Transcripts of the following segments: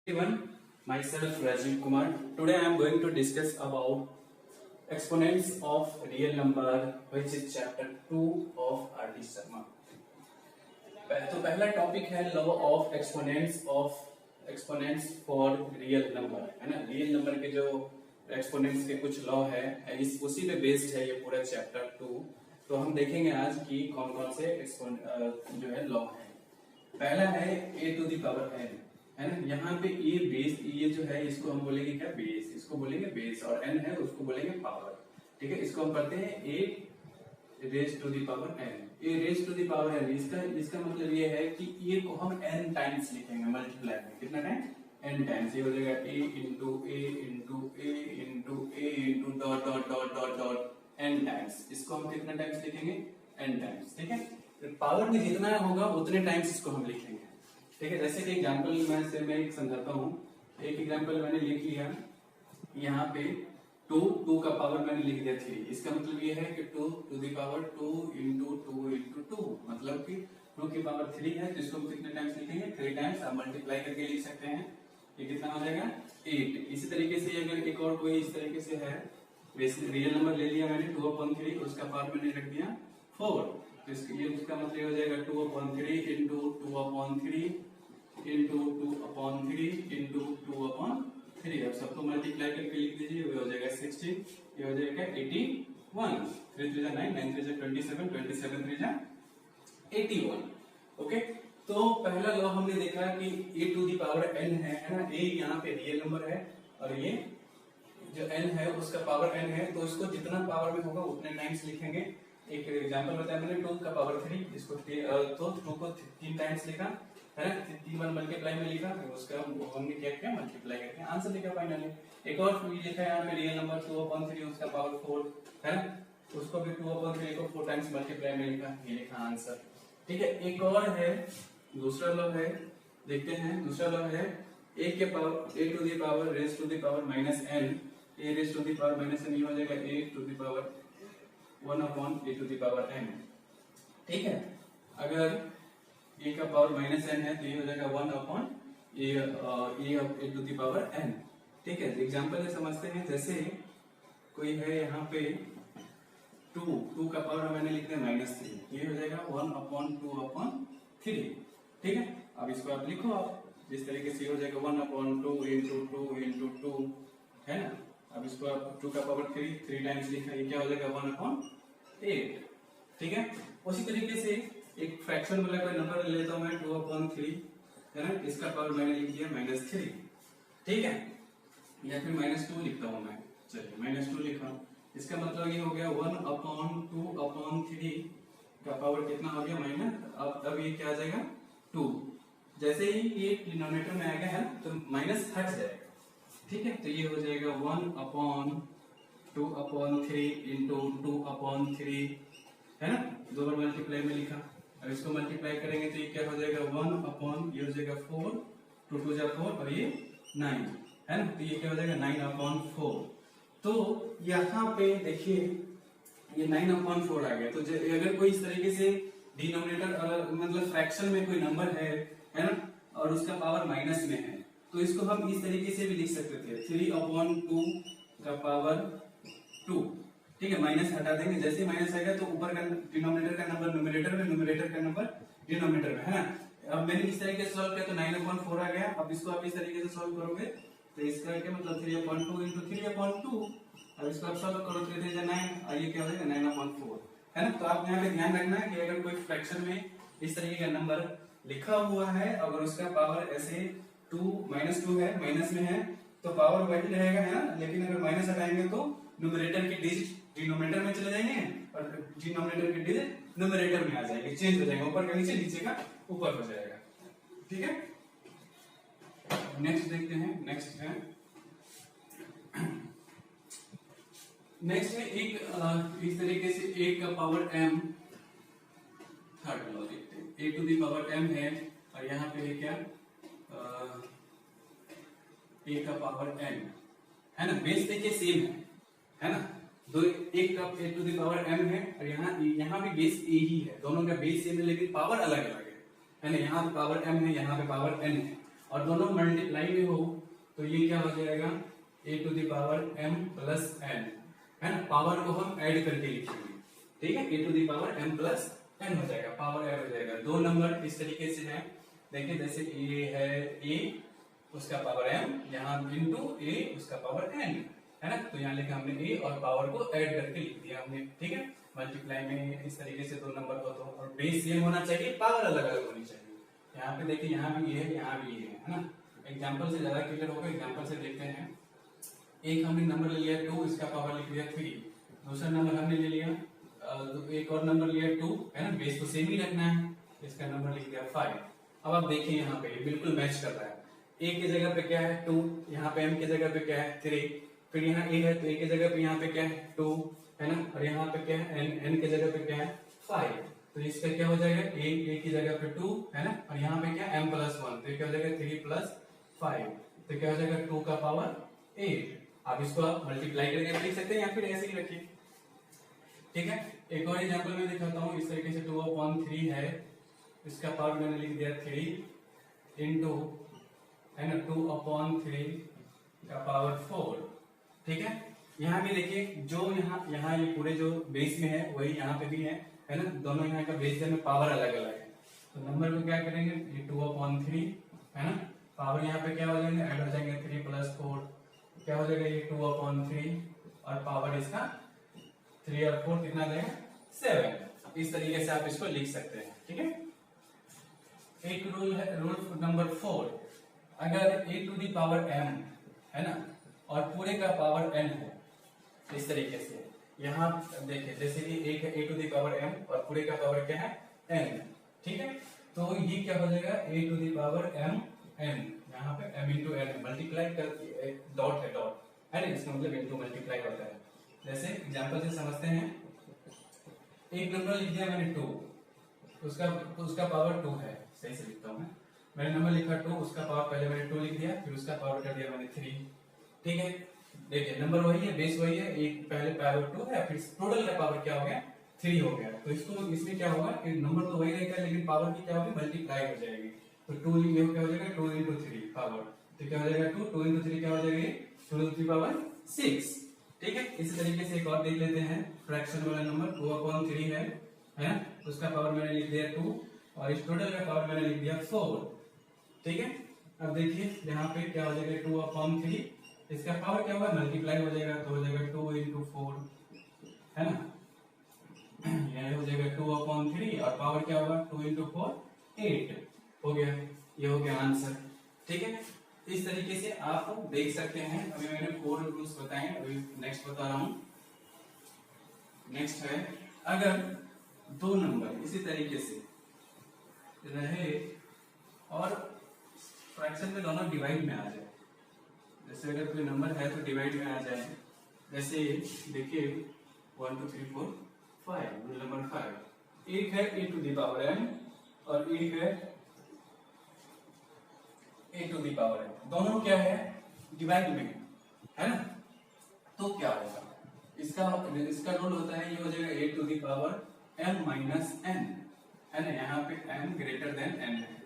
Everyone, myself Rajiv Kumar. Today I am going to discuss about exponents of real number, which is chapter 2 of R.D. Sharma. तो पहला topic है law of exponents for real number, है ना। Real number के जो exponents के कुछ law है, इस उसी पे बेस्ड है ये पूरा चैप्टर 2। तो हम देखेंगे आज कि कौन कौन से जो है लॉ है। पहला है a to the power n, है ना। यहाँ पे ये बेस, ये जो है इसको हम बोलेंगे क्या, बेस, इसको बोलेंगे बेस, और n है उसको बोलेंगे पावर। ठीक है, इसको हम पढ़ते हैं a raise to the power n। a raise to the power n, इसका मतलब ये है कि ये को हम n टाइम्स लिखेंगे मल्टीप्लाई में। कितना टाइम, n टाइम्स। ये हो जाएगा a into a into a into a into dot dot dot dot dot n times. इसको हम कितना टाइम्स लिखेंगे, n टाइम्स। ठीक है, तो पावर में जितना होगा उतने टाइम्स इसको हम लिखेंगे। ठीक है, जैसे कि एग्जांपल मैं एक समझाता हूँ। एक एग्जांपल मैंने लिख लिया यहाँ पे 2 का पावर मैंने लिख दिया 3। इसका मतलब ये है कि 2 to the power 2 into 2 into 2, मतलब कि 2 की पावर 3 है, तो इसको हम कितने टाइम्स लिखेंगे, 3 टाइम्स। आप मल्टीप्लाई करके लिख सकते हैं, ये कितना हो जाएगा 8। इसी तरीके से अगर एक और कोई इस तरीके से है, रियल नंबर ले लिया मैंने 2/3, उसका पावर मैंने रख दिया 4, तो ये उसका मतलब हो जाएगा 2/3 इंटू 2/3 इंटू 2/3 इंटू 2/3। अब सबको मल्टीप्लाई करके लिख दीजिए, ये हो जाएगा 16, ये हो जाएगा 81। 3 3 9, 9 3 27, 27 3 81। ओके, तो पहला लॉ हमने देखा कि a to the power n है ना। a यहाँ पे रियल नंबर है और ये जो n है उसका पावर n है, तो इसको जितना पावर में होगा उतने टाइम्स लिखेंगे। एक एग्जांपल बताया मैंने 2 का पावर 3, इसको तो 2 को 3 टाइम्स लिखा, है ना। 3 बार मल्टीप्लाई में लिखा, फिर उसका हमने क्या किया, मल्टीप्लाई करके आंसर लिखा फाइनली। एक और लिखा है यहाँ पे रियल नंबर 2/3, उसका पावर 4, है ना, उसको भी 2/3 को 4 टाइम्स मल्टीप्लाई में लिखा, ये लिखा आंसर। ठीक है, एक और है, दूसरा लॉ है, देखते हैं। दूसरा लॉ है a के power a to the power raise to the power minus n, a raise to the power minus n, ये हो जाएगा a to the power 1/a to the power n। ठीक है, अगर a का पावर माइनस n है तो ये हो जाएगा 1/a to the power n। ठीक है, एग्जांपल से समझते हैं। जैसे कोई है यहाँ पे 2 का पावर मैंने लिख दिया -3, ये हो जाएगा 1/2/3। ठीक है, अब इसको आप लिखो, आप जिस तरीके से हो जाएगा 1/2 इंटू 2 इंटू 2, है ना। अब इसको आप 2 का पावर 3 टाइम्स लिखा, ये क्या हो जाएगा 1/8। ठीक है, उसी तरीके से एक फ्रैक्शन वाला कोई नंबर ले लेता हूं मैं 2/3, है ना, इसका पावर मैंने लिख दिया -3। ठीक है, या फिर -2 लिखता हूं मैं, चलिए -2 लिखा, इसका मतलब ये हो गया 1/2/3 का पावर कितना हो गया माइनस, अब ये क्या आ जाएगा 2। जैसे ही ये डिनोमिनेटर में आएगा है तो माइनस हट जाएगा। ठीक है, तो ये हो जाएगा 1/2/3 इंटू 2/3, है ना, 2 बार मल्टीप्लाई में लिखा। अब इसको मल्टीप्लाई करेंगे तो ये क्या हो जाएगा 1/, ये हो जाएगा 4, 2 2 जा 4 और ये 9, है ना, तो ये क्या हो जाएगा 9/4। तो यहाँ पे देखिए ये 9/4 आ गया। तो अगर कोई इस तरीके से डिनोमिनेटर मतलब फ्रैक्शन में कोई नंबर है ना, और उसका पावर माइनस में है, तो इसको हम इस तरीके से भी लिख सकते थे 3/2 का पावर 2। ठीक है, माइनस हटा देंगे, जैसे माइनस आएगा तो ऊपर का डिनोमिनेटर का नंबर न्यूमरेटर में, न्यूमरेटर का नंबर डिनोमिनेटर में, है ना। अब मैंने इस तरीके से सॉल्व किया तो 9/4 आ गया। अब इसको आप इस तरीके से सॉल्व करोगे तो इसका क्या मतलब 3/2 इंटू 3/2। अब इसको आप सॉल्व करो 3 3 9, और ये क्या हो जाएगा 9/4, है ना। तो आप यहाँ पे ध्यान रखना है कि अगर कोई फ्रैक्शन में इस तरीके का नंबर लिखा हुआ है, अगर उसका पावर ऐसे -2 है, माइनस में है, तो पावर वही रहेगा, है ना। लेकिन अगर माइनस हटाएंगे तो न्यूमरेटर की डिजिट डिनोमिनेटर में चले जाएंगे और डिनोमिनेटर की डिजिट न्यूमरेटर में आ जाएगी, चेंज हो जाएगा, ऊपर का नीचे, नीचे का ऊपर हो जाएगा। ठीक है, नेक्स्ट देखते हैं। नेक्स्ट है एक इस तरीके से 1 का पावर m, थर्ड लॉ देखते हैं। a to the power m है और यहाँ पे है क्या a का पावर n, है ना। बेस देखिए सेम है ना। एक का a to the power m है और यहाँ भी बेस a ही है, दोनों का बेस सेम है लेकिन पावर अलग अलग है ना। यहाँ पे पावर m है, यहाँ पे पावर n है, और दोनों मल्टीप्लाई में हो तो ये क्या हो जाएगा a to the power m plus n, है ना। पावर को हम ऐड करके लिखेंगे, ठीक है। a to the power m plus n हो जाएगा, पावर ऐड हो जाएगा। दो नंबर इस तरीके से है, देखिए जैसे ये है a उसका पावर m, यहाँ इंटू a उसका पावर n, है ना। तो यहाँ लिखा हमने a और पावर को ऐड करके लिख दिया हमने, ठीक है। मल्टीप्लाई में इस तरीके से दो नंबर को तो, और बेस सेम होना चाहिए, पावर अलग अलग होनी चाहिए। यहाँ पे देखिए यहाँ भी ये है, यहाँ भी ये है ना। एग्जाम्पल से ज्यादा क्लियर होगा, एग्जाम्पल से देखते हैं। एक हमने नंबर ले लिया 2, इसका पावर लिख दिया 3। दूसरा नंबर हमने ले लिया एक और नंबर लिया 2, है ना। बेस को सेम ही रखना है, इसका नंबर लिख दिया 5। अब आप देखिए यहाँ पे बिल्कुल मैच कर रहा है। a की जगह पे क्या है 2, यहाँ पे m की जगह पे क्या है 3, फिर यहाँ a है तो a की जगह पे यहाँ पे क्या है 2, है ना। और यहाँ पे क्या है n की जगह पे क्या है 5। तो इसका क्या हो जाएगा a की जगह पे 2, है ना। और यहाँ पे क्या m प्लस 1, तो क्या हो जाएगा 3 प्लस 5, तो क्या हो जाएगा 2 का पावर 8। आप इसको आप मल्टीप्लाई करके लिख सकते हैं या फिर ऐसे ही रखिए, ठीक है। एक और एग्जांपल में दिखाता हूँ। इस तरीके से 2/3 है, इसका पावर मैंने लिख दिया 3 इंटू, है ना, 2/3 का पावर 4, ठीक है। यहाँ भी देखिए जो यहाँ ये पूरे जो बेस में है वही यहाँ पे भी है ना। दोनों यहाँ का बेस में पावर अलग अलग है, तो नंबर को क्या करेंगे, ये 2/3, है ना। पावर यहाँ पे क्या हो जाएंगे, ऐड हो जाएंगे 3 प्लस 4, क्या हो जाएगा ये 2/3, और पावर इसका 3 और 4 कितना देगा 7। इस तरीके से आप इसको लिख सकते हैं, ठीक है। एक रूल है, रूल नंबर 4, अगर a to the power m, है ना, और पूरे का पावर n हो, इस तरीके से यहाँ देखिए जैसे कि एक है a to the power m और पूरे का पावर क्या है n, ठीक है। तो ये क्या हो जाएगा a to the power m n, यहाँ पे m इंटू n मल्टीप्लाई कर, डॉट है, डॉट है ना, इसका मतलब इंटू मल्टीप्लाई होता है। जैसे एग्जांपल से समझते हैं, एक नंबर लिख दिया मैंने 2, उसका पावर 2 है, सही से लिखता हूँ मैंने नंबर लिखा 2, उसका पावर पहले मैंने 2 लिख दिया, फिर उसका पावर कर दिया मैंने 3, ठीक है। देखिए नंबर वही है, बेस वही है, एक पहले पावर 2 है, फिर टोटल का पावर क्या हो गया 3 हो गया। तो इसको इसमें क्या होगा कि नंबर तो वही रहेगा लेकिन पावर की क्या होगी मल्टीप्लाई हो जाएगी। तो 2 ये क्या हो जाएगा 2 इंटू 3 पावर, तो क्या हो जाएगा 2 इंटू 3 क्या हो जाएगा 2 टू द पावर 6, ठीक है। इसी तरीके से एक और देख लेते हैं, फ्रैक्शन वाला नंबर 2/3 है ना, उसका पावर मैंने लिख दिया 2 और इस टोटल का पावर मैंने लिख दिया 4, ठीक है। अब देखिए यहाँ पे क्या हो जाएगा 2/3, इसका पावर क्या होगा मल्टीप्लाई हो जाएगा, तो हो जाएगा 2 इंटू 4, है ना। यह हो जाएगा 2/3 और पावर क्या होगा 2 इंटू 4 8 हो गया, ये हो गया आंसर, ठीक है। इस तरीके से आप देख सकते हैं। अभी मैंने 4 रूल्स बताए, अभी नेक्स्ट बता रहा हूँ। नेक्स्ट है, अगर दो नंबर इसी तरीके से रहे और फ्रैक्शन में दोनों डिवाइड में आ जाए, जैसे अगर कोई नंबर है तो डिवाइड में आ जाए, जैसे देखिए 1 2 3 4 5, रूल नंबर 5, एक है a to the power m और एक है a to the power m, दोनों क्या है डिवाइड में, है ना। तो क्या होगा, इसका रूल होता है, ये हो जाएगा a to the power m minus n, है ना। यहाँ पे m ग्रेटर देन n है,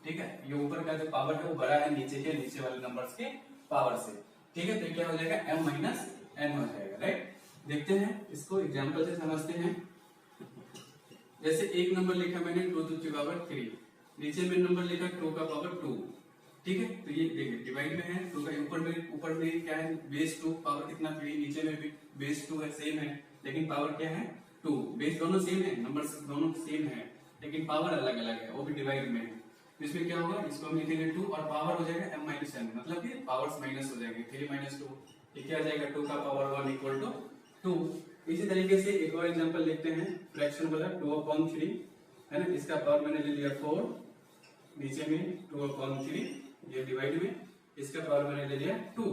ठीक है। ये ऊपर का जो पावर है वो बड़ा है नीचे वाले नंबर्स के पावर से, ठीक है। तो क्या हो जाएगा m माइनस n हो जाएगा, राइट। देखते हैं इसको एग्जांपल से समझते हैं। जैसे एक नंबर लिखा मैंने 2 टू द पावर 3, नीचे में नंबर लिखा 2 का पावर 2, ठीक है। तो ये देखिए डिवाइड में है, 2 का ऊपर में क्या है बेस 2, पावर कितना 3, नीचे में भी बेस 2 है, सेम है, लेकिन पावर क्या है 2, बेस दोनों सेम है, नंबर दोनों सेम है, लेकिन पावर अलग अलग है, वो भी डिवाइड में है। इसमें क्या होगा, इसको हम लिखेंगे 2 और पावर हो जाएगा m माइनस n, मतलब कि पावर्स माइनस हो जाएंगे, 3 माइनस 2, ये क्या आ जाएगा 2 का पावर 1 इक्वल टू 2। इसी तरीके से एक और एग्जांपल देखते हैं, फ्रैक्शन वाला 2/3, है ना, इसका पावर मैंने ले लिया 4, नीचे में 2/3, ये डिवाइड में, इसका पावर मैंने ले लिया 2,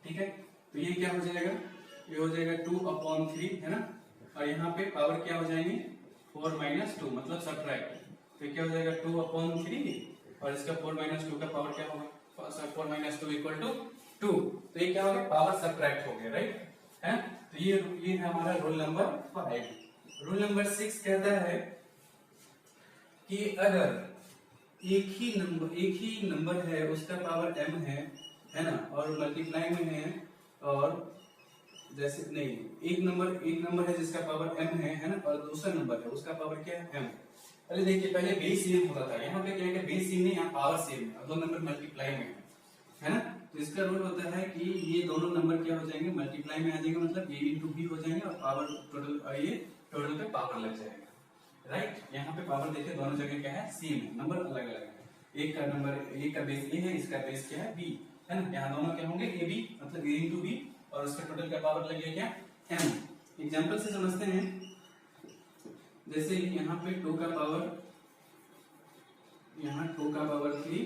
ठीक है। तो ये क्या हो जाएगा, ये हो जाएगा 2/3, है ना, और यहाँ पे पावर क्या हो जाएंगे 4 माइनस 2, मतलब सब्ट्रैक्ट, तो क्या हो जाएगा 2/3 और इसका 4 माइनस 2 का पावर क्या होगा 4 माइनस 2 इक्वल टू 2, तो ये क्या हो गया पावर सब्ट्रैक्ट हो गया, राइट है। तो ये है हमारा रूल नंबर 5। रूल नंबर 6 कहता है कि अगर एक ही नंबर है उसका पावर m है ना, और मल्टीप्लाई में है, और जैसे नहीं, एक नंबर है जिसका पावर m है ना, और दूसरा नंबर है उसका पावर क्या है m। पहले देखिए, पहले बेस सेम होता था, यहाँ पे क्या है, बेस सेम नहीं, यहाँ पावर सेम है और दो नंबर मल्टीप्लाई में है ना। तो इसका रूल होता है कि ये दोनों नंबर क्या हो जाएंगे, मल्टीप्लाई में आ जाएंगे, मतलब a इंटू बी हो जाएंगे, और पावर टोटल, ये टोटल पे पावर लग जाएगा, राइट। यहाँ पे पावर देखिए दोनों जगह क्या है, सेम है, नंबर अलग अलग है। एक का नंबर, एक का बेस a है, इसका बेस क्या है b है ना। यहाँ दोनों क्या होंगे, a b, मतलब a इंटू बी, और उसका टोटल का पावर लगेगा क्या, m। एग्जाम्पल से समझते हैं, जैसे यहाँ पे 2 का पावर, यहाँ 2 का पावर 3,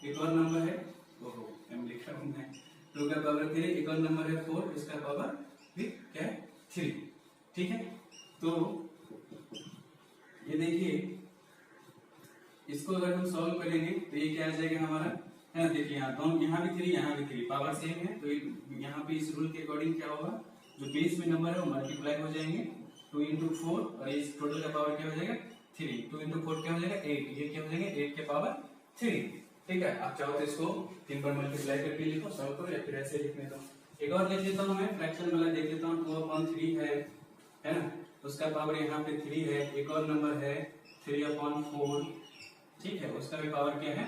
एक और नंबर है, ओहो m लिखा हूं मैं, 2 का पावर 3, एक और नंबर है 4, इसका पावर फिर क्या है 3, ठीक है। तो ये देखिए, इसको अगर हम सॉल्व करेंगे तो ये क्या आ जाएगा हमारा, है ना। देखिए यहाँ दोनों, यहाँ भी 3, यहाँ भी 3, पावर सेम है, तो यहाँ पे इस रूल के अकॉर्डिंग क्या होगा, जो बेस में नंबर है वो मल्टीप्लाई हो जाएंगे, 2 इंटू 4, और इस टोटल का पावर क्या हो जाएगा 3, 2 इंटू 4 क्या हो जाएगा 8, ये क्या हो जाएगा 8 के पावर 3, ठीक है। आप चाहो तो इसको 3 पर मल्टीप्लाई करके लिखो, सॉल्व करो, या फिर ऐसे लिखने दो। एक और देख लेता हूँ मैं, फ्रैक्शन वाला देख लेता हूँ, 2/3 है ना, उसका पावर यहाँ पे 3 है, एक और नंबर है 3/4, ठीक है, उसका भी पावर क्या है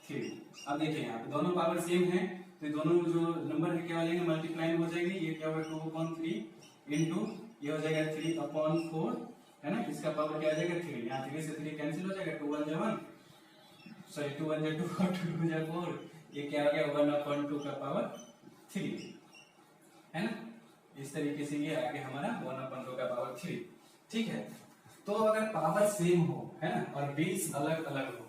3। अब देखिए यहाँ पे दोनों पावर सेम है, तो दोनों जो नंबर है क्या हो जाएंगे, मल्टीप्लाई हो जाएंगे, ये क्या होगा 2/3 इंटू ये हो जाएगा 3/4, है ना, इसका पावर क्या आ जाएगा 3, यहाँ 3 से 3 कैंसिल हो जाएगा, 2 1 1, सॉरी 2 1 2 और 2 2 4, ये क्या आ गया 1/2 का पावर 3, है ना। इस तरीके से ये आ गया हमारा 1/2 का पावर 3, ठीक है। तो अगर पावर सेम हो, है ना, और बेस अलग अलग हो,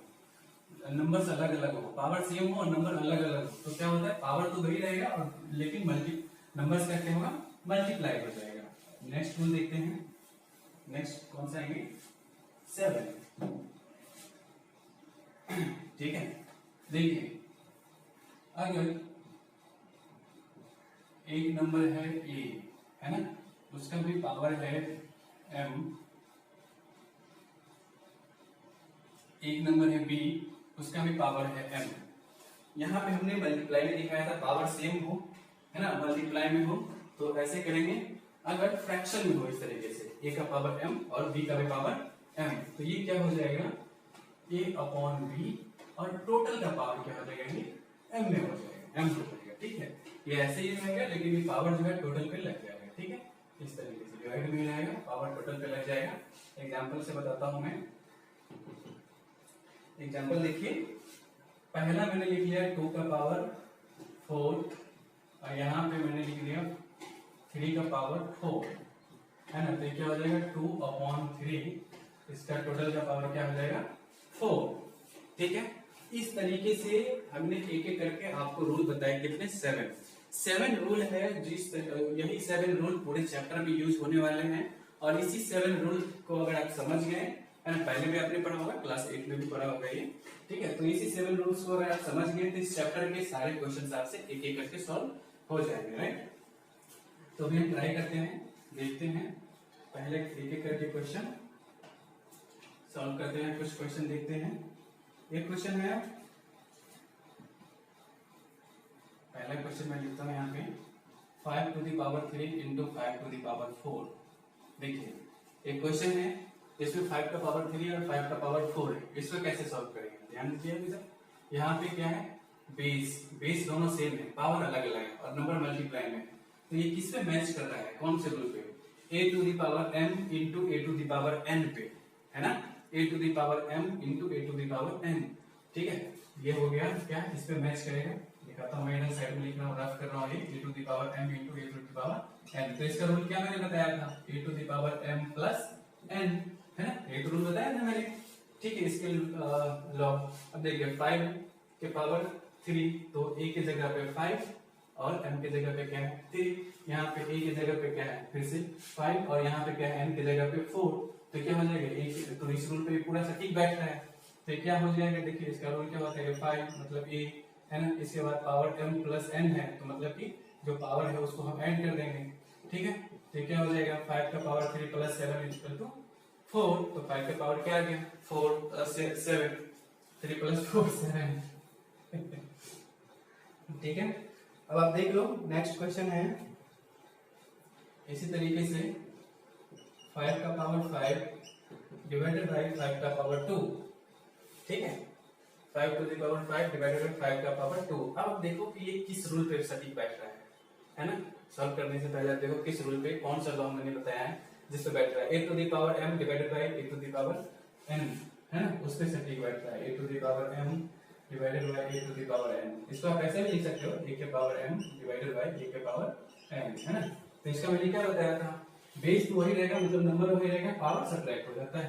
नंबर्स अलग अलग हो, पावर सेम हो और नंबर अलग अलग हो, तो क्या होता है, पावर तो वही रहेगा, और लेकिन नंबर्स का क्या होगा, मल्टीप्लाई हो जाएगा। नेक्स्ट रूल देखते हैं, नेक्स्ट कौन सा आएंगे 7, ठीक है। देखिए अगर एक नंबर है a, है ना, उसका भी पावर है m, एक नंबर है b, उसका भी पावर है m। यहाँ पे हमने मल्टीप्लाई में दिखाया था, पावर सेम हो, है ना, मल्टीप्लाई में हो, तो ऐसे करेंगे। अगर फ्रैक्शन में हो इस तरीके से, a का पावर m और b का भी पावर m, तो ये क्या हो जाएगा a/b, और टोटल का पावर क्या हो जाएगा, ये m में हो जाएगा, m हो जाएगा, ठीक है। ये ऐसे ही रहेगा, लेकिन ये पावर जो है टोटल पे लग जाएगा, ठीक है। इस तरीके से डिवाइड में रहेगा, पावर टोटल पे लग जाएगा। एग्जांपल से बताता हूं मैं, एग्जांपल देखिए, पहला मैंने लिख लिया 2 का पावर 4, और यहाँ पे मैंने लिख लिया 3 का पावर 4, है ना, तो क्या हो जाएगा 2/3, इसका टोटल का पावर क्या हो जाएगा 4, ठीक है। इस तरीके से हमने एक एक करके आपको रूल बताए, कितने 7 रूल है, जिस यही 7 रूल पूरे चैप्टर में यूज होने वाले हैं, और इसी 7 रूल को अगर आप समझ गए, है ना, पहले भी आपने पढ़ा होगा, क्लास 8 में भी पढ़ा होगा ये, ठीक है। तो इसी 7 रूल्स को अगर आप समझ गए तो इस चैप्टर के सारे क्वेश्चंस आपसे एक एक करके सॉल्व हो जाएंगे, राइट। तो अभी हम ट्राई करते हैं, देखते हैं, पहले एक एक करके क्वेश्चन सॉल्व करते हैं, कुछ क्वेश्चन देखते हैं। एक क्वेश्चन है, पहला क्वेश्चन मैं लिखता हूं यहाँ पे, 5 to the power 3 into 5 to the power 4। देखिए एक क्वेश्चन है, इसमें 5 का पावर 3 और 5 का पावर 4 है, इसको कैसे सॉल्व करेंगे, ध्यान दीजिए। यहाँ पे क्या है, बेस दोनों सेम है, पावर अलग अलग है, और नंबर मल्टीप्लाई में, तो ये किस पे मैच कर रहा है, कौन से रूल पे, a to the power m into a to the power n पे, है ना, a to the power m into a to the power n, ठीक है। ये हो गया क्या, इस पे मैच करेगा, दिखाता हूँ मैं, इधर साइड में लिख रहा हूँ, रफ कर रहा हूँ, a to the power m into a to the power n। तो इसका रूल क्या मैंने बताया था, a to the power m plus n, है ना, एक रूल बताया था मैंने, ठीक है। इसके लॉग, अब देखिए 5 के पावर 3, तो a की जगह पे 5 और m की जगह पे क्या है 3, यहाँ पे a की जगह पे क्या है फिर से 5, और यहाँ पे क्या है n की जगह पे 4, तो क्या हो जाएगा, तो इस रूल पे पूरा सटीक बैठ रहा है, तो क्या हो जाएगा, देखिए इसका रूल क्या होता है, 5 मतलब a, है ना, इसके बाद पावर m प्लस n है, तो मतलब कि जो पावर है उसको हम ऐड कर देंगे, ठीक है। तो क्या हो जाएगा, 5 का पावर 3 प्लस 7 इक्वल टू 4, तो 5 का पावर क्या आ गया 4 प्लस 7, 3 + 4 7। ठीक है, अब आप देख लो नेक्स्ट क्वेश्चन है इसी तरीके से 5 का पावर 5 डिवाइडेड बाई 5 का पावर 2। ठीक है, 5 to the power 5 divided by 5 का पावर 2। अब देखो कि ये किस रूल पे सटीक बैठ रहा है ना। सॉल्व करने से पहले देखो किस रूल पे, कौन सा लॉ मैंने बताया है जिस पे बैठ रहा है। a to the power m divided by a to the power n, है ना, उस पे सटीक बैठ रहा है। a to the power m divided by a to the power n। इसको आप ऐसे भी लिख सकते हो a के power m divided by a के पावर n, है ना। तो इसका मैंने क्या बताया था, बेस तो वही रहेगा, मतलब नंबर वही रहेगा, पावर सब्ट्रैक्ट हो जाता है।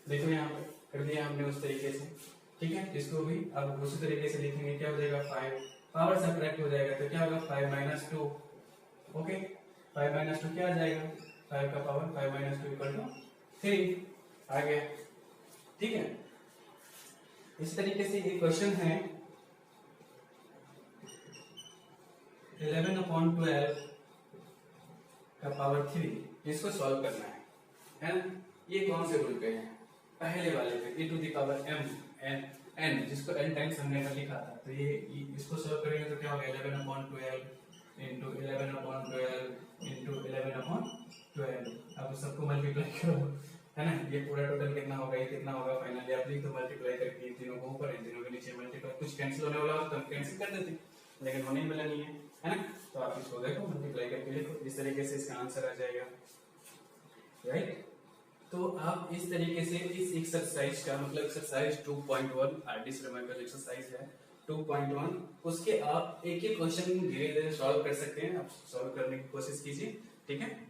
देखो यहाँ पे कर दिया हमने उस तरीके से। ठीक है, इसको भी अब उसी तरीके से लिखेंगे, क्या हो जाएगा 5 पावर सब्ट्रैक्ट हो जाएगा तो क्या होगा 5 - 2। ओके, 5 - 2 क्या आ जाएगा, 5 का पावर 5 - 2 = 3 आ गया। ठीक है, इस तरीके से ये क्वेश्चन है 11/12 का पावर 3, इसको सॉल्व करना है ना। ये कौन से रूल पे है, पहले वाले पे a to the power m n, जिसको n टाइम्स हमने लिखा था। तो ये इसको सॉल्व करेंगे तो क्या होगा 11/12 into 11/12 into 11/12। अब सबको मल्टीप्लाई करो, है ना। ये पूरा टोटल कितना होगा, ये कितना होगा, फाइनली आप लिख दो मल्टीप्लाई करके, इन तीनों को ऊपर इन तीनों के नीचे मल्टीप्लाई। कुछ कैंसिल होने वाला हो तो हम कैंसिल कर देते, लेकिन होने वाला नहीं है ना। तो आप इसको देखो मल्टीप्लाई करके लिखो, इस तरीके से इसका आंसर आ जाएगा, राइट। तो आप इस तरीके से इस एक्सरसाइज का मतलब एक्सरसाइज 2.1 आरडी श्रमण का एक्सरसाइज है 2.1, उसके आप एक एक क्वेश्चन धीरे धीरे सॉल्व कर सकते हैं। आप सॉल्व करने की कोशिश कीजिए, ठीक है।